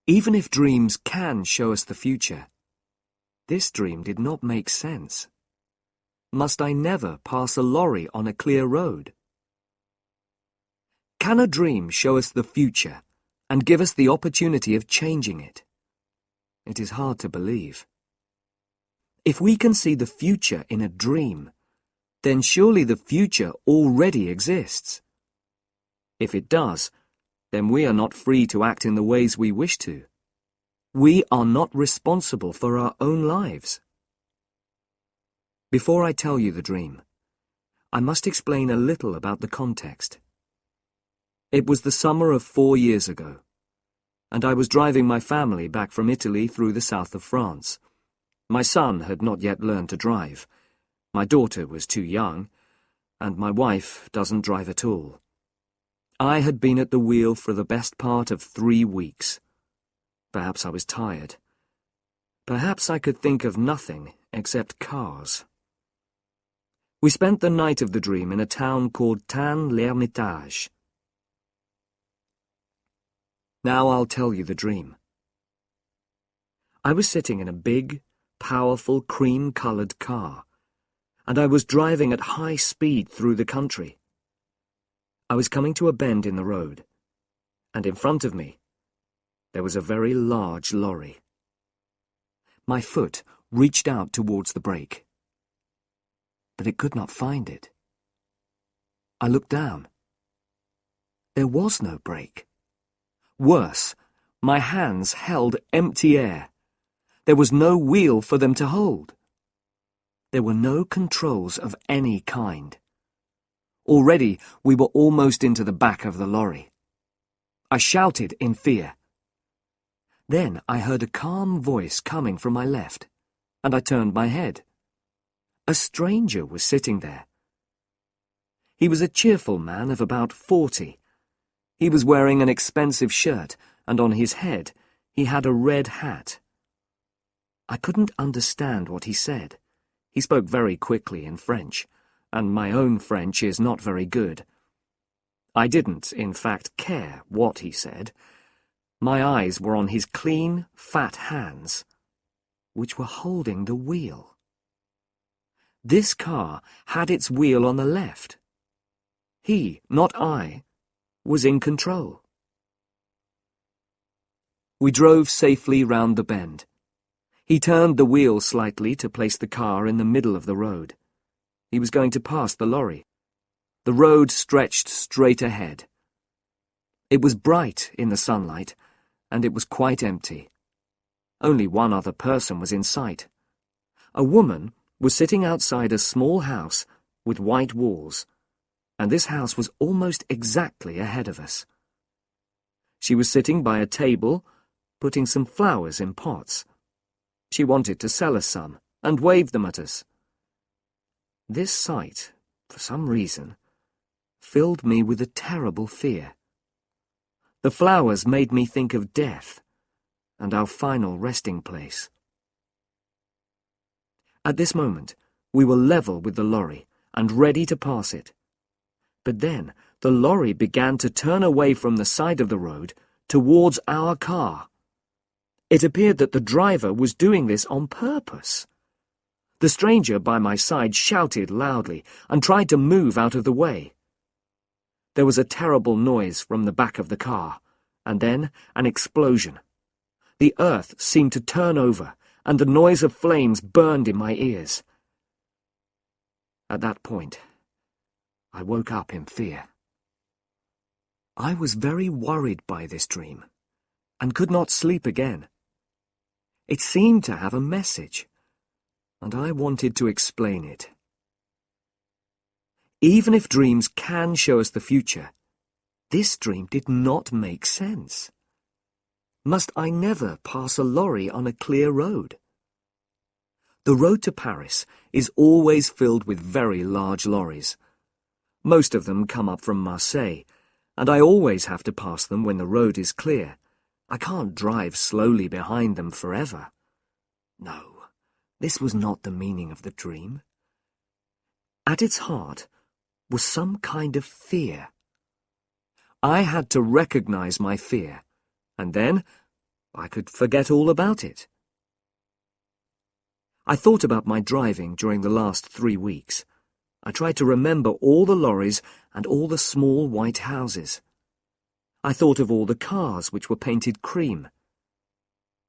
Even if dreams can show us the future, this dream did not make sense. Must I never pass a lorry on a clear road? Can a dream show us the future and give us the opportunity of changing it? It is hard to believe. If we can see the future in a dream, then surely the future already exists. If it does, then we are not free to act in the ways we wish to. We are not responsible for our own lives. Before I tell you the dream, I must explain a little about the context. It was the summer of 4 years ago, and I was driving my family back from Italy through the south of France. My son had not yet learned to drive. My daughter was too young, and my wife doesn't drive at all. I had been at the wheel for the best part of 3 weeks. Perhaps I was tired. Perhaps I could think of nothing except cars. We spent the night of the dream in a town called Tain-l'Hermitage. Now I'll tell you the dream. I was sitting in a big, powerful, cream-coloured car, and I was driving at high speed through the country. I was coming to a bend in the road, and in front of me, there was a very large lorry. My foot reached out towards the brake, but it could not find it. I looked down. There was no brake. Worse, my hands held empty air. There was no wheel for them to hold. There were no controls of any kind. Already we were almost into the back of the lorry. I shouted in fear. Then I heard a calm voice coming from my left, and I turned my head. A stranger was sitting there. He was a cheerful man of about 40. He was wearing an expensive shirt, and on his head he had a red hat. I couldn't understand what he said. He spoke very quickly in French, and my own French is not very good. I didn't, in fact, care what he said. My eyes were on his clean, fat hands, which were holding the wheel. This car had its wheel on the left. He, not I, was in control. We drove safely round the bend. He turned the wheel slightly to place the car in the middle of the road. He was going to pass the lorry. The road stretched straight ahead. It was bright in the sunlight, and it was quite empty. Only one other person was in sight. A woman was sitting outside a small house with white walls, and this house was almost exactly ahead of us. She was sitting by a table, putting some flowers in pots. She wanted to sell us some, and waved them at us. This sight, for some reason, filled me with a terrible fear. The flowers made me think of death, and our final resting place. At this moment, we were level with the lorry, and ready to pass it. But then, the lorry began to turn away from the side of the road towards our car. It appeared that the driver was doing this on purpose. The stranger by my side shouted loudly and tried to move out of the way. There was a terrible noise from the back of the car, and then an explosion. The earth seemed to turn over, and the noise of flames burned in my ears. At that point, I woke up in fear. I was very worried by this dream, and could not sleep again. It seemed to have a message, and I wanted to explain it. Even if dreams can show us the future, this dream did not make sense. Must I never pass a lorry on a clear road? The road to Paris is always filled with very large lorries. Most of them come up from Marseilles, and I always have to pass them when the road is clear. I can't drive slowly behind them forever. No, this was not the meaning of the dream. At its heart was some kind of fear. I had to recognize my fear, and then I could forget all about it. I thought about my driving during the last 3 weeks. I tried to remember all the lorries and all the small white houses. I thought of all the cars which were painted cream.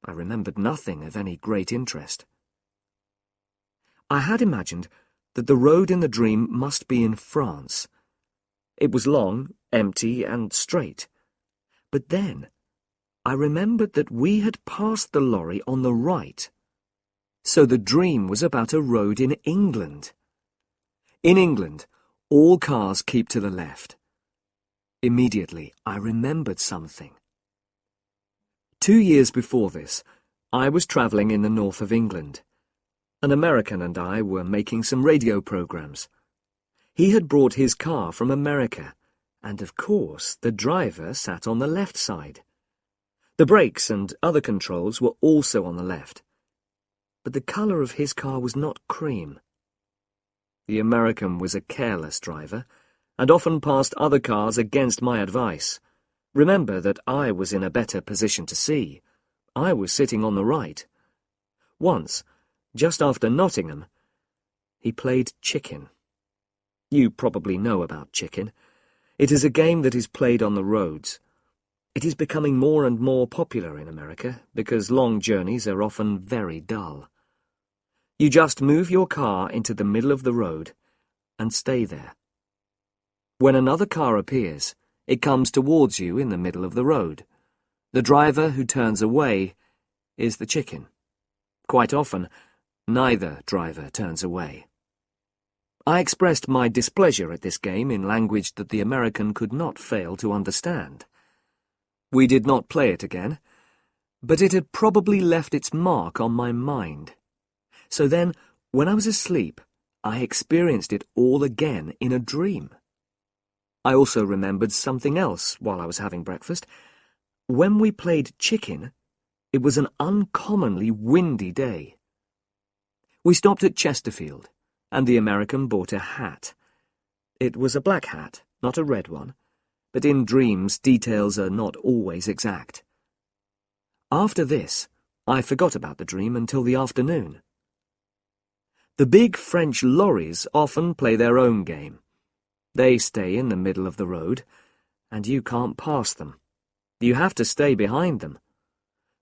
I remembered nothing of any great interest. I had imagined that the road in the dream must be in France. It was long, empty, and straight. But then I remembered that we had passed the lorry on the right. So the dream was about a road in England. In England, all cars keep to the left. Immediately, I remembered something. 2 years before this, I was travelling in the north of England. An American and I were making some radio programs. He had brought his car from America, and of course the driver sat on the left side. The brakes and other controls were also on the left. But the colour of his car was not cream. The American was a careless driver, and often passed other cars against my advice. Remember that I was in a better position to see. I was sitting on the right. Once, just after Nottingham, he played chicken. You probably know about chicken. It is a game that is played on the roads. It is becoming more and more popular in America because long journeys are often very dull. You just move your car into the middle of the road and stay there. When another car appears, it comes towards you in the middle of the road. The driver who turns away is the chicken. Quite often, neither driver turns away. I expressed my displeasure at this game in language that the American could not fail to understand. We did not play it again, but it had probably left its mark on my mind. So then, when I was asleep, I experienced it all again in a dream. I also remembered something else while I was having breakfast. When we played chicken, it was an uncommonly windy day. We stopped at Chesterfield, and the American bought a hat. It was a black hat, not a red one, but in dreams details are not always exact. After this, I forgot about the dream until the afternoon. The big French lorries often play their own game. They stay in the middle of the road, and you can't pass them. You have to stay behind them.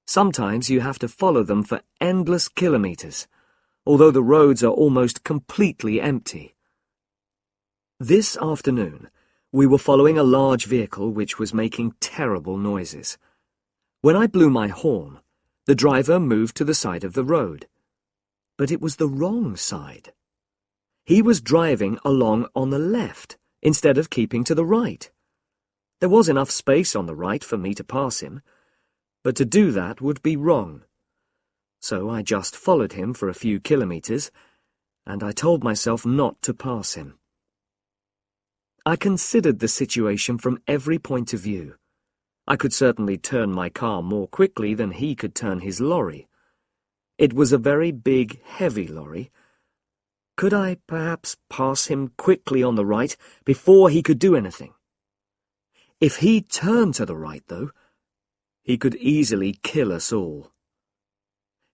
Sometimes you have to follow them for endless kilometres, although the roads are almost completely empty. This afternoon, we were following a large vehicle which was making terrible noises. When I blew my horn, the driver moved to the side of the road. But it was the wrong side. He was driving along on the left, instead of keeping to the right. There was enough space on the right for me to pass him, but to do that would be wrong. So I just followed him for a few kilometres, and I told myself not to pass him. I considered the situation from every point of view. I could certainly turn my car more quickly than he could turn his lorry. It was a very big, heavy lorry. Could I perhaps pass him quickly on the right before he could do anything? If he turned to the right, though, he could easily kill us all.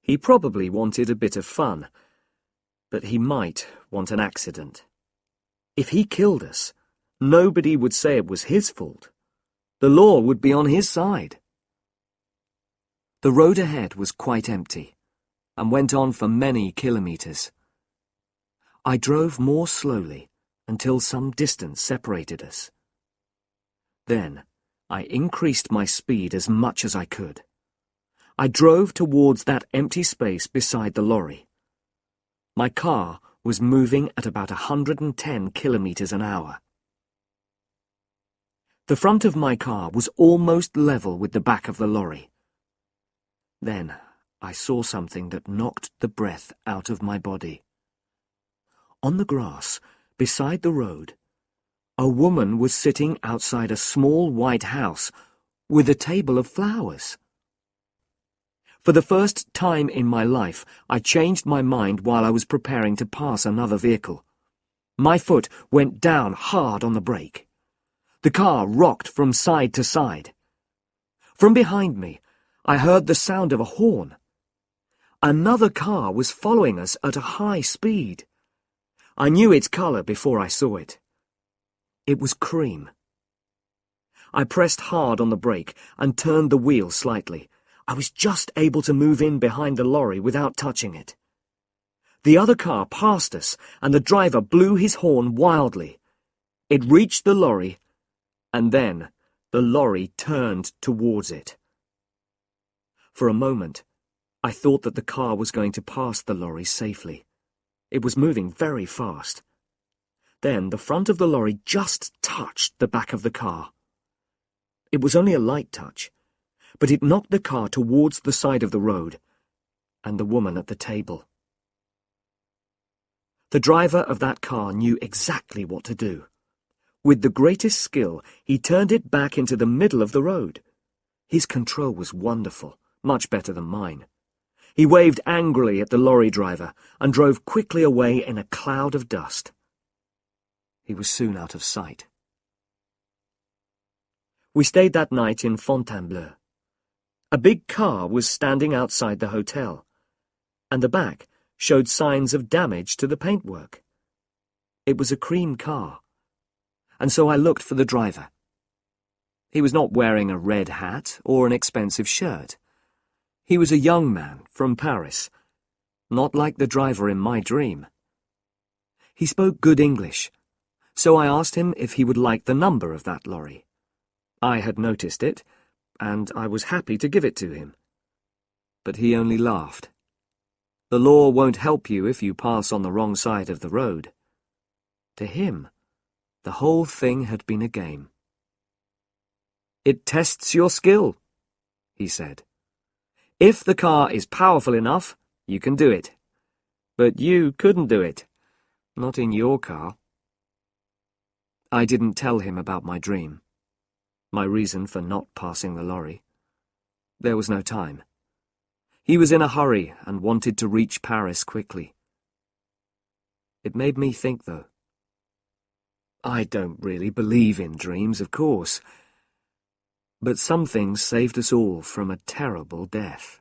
He probably wanted a bit of fun, but he might want an accident. If he killed us, nobody would say it was his fault. The law would be on his side. The road ahead was quite empty, and went on for many kilometres. I drove more slowly until some distance separated us. Then I increased my speed as much as I could. I drove towards that empty space beside the lorry. My car was moving at about 110 kilometres an hour. The front of my car was almost level with the back of the lorry. Then I saw something that knocked the breath out of my body. On the grass, beside the road, a woman was sitting outside a small white house with a table of flowers. For the first time in my life, I changed my mind while I was preparing to pass another vehicle. My foot went down hard on the brake. The car rocked from side to side. From behind me, I heard the sound of a horn. Another car was following us at a high speed. I knew its colour before I saw it. It was cream. I pressed hard on the brake and turned the wheel slightly. I was just able to move in behind the lorry without touching it. The other car passed us, and the driver blew his horn wildly. It reached the lorry, and then the lorry turned towards it. For a moment, I thought that the car was going to pass the lorry safely. It was moving very fast. Then the front of the lorry just touched the back of the car. It was only a light touch, but it knocked the car towards the side of the road, and the woman at the table. The driver of that car knew exactly what to do. With the greatest skill, he turned it back into the middle of the road. His control was wonderful, much better than mine. He waved angrily at the lorry driver and drove quickly away in a cloud of dust. He was soon out of sight. We stayed that night in Fontainebleau. A big car was standing outside the hotel, and the back showed signs of damage to the paintwork. It was a cream car, and so I looked for the driver. He was not wearing a red hat or an expensive shirt. He was a young man from Paris, not like the driver in my dream. He spoke good English, so I asked him if he would like the number of that lorry. I had noticed it, and I was happy to give it to him. But he only laughed. The law won't help you if you pass on the wrong side of the road. To him, the whole thing had been a game. "It tests your skill," he said. "If the car is powerful enough, you can do it. But you couldn't do it. Not in your car." I didn't tell him about my dream, my reason for not passing the lorry. There was no time. He was in a hurry and wanted to reach Paris quickly. It made me think, though. I don't really believe in dreams, of course, but some things saved us all from a terrible death.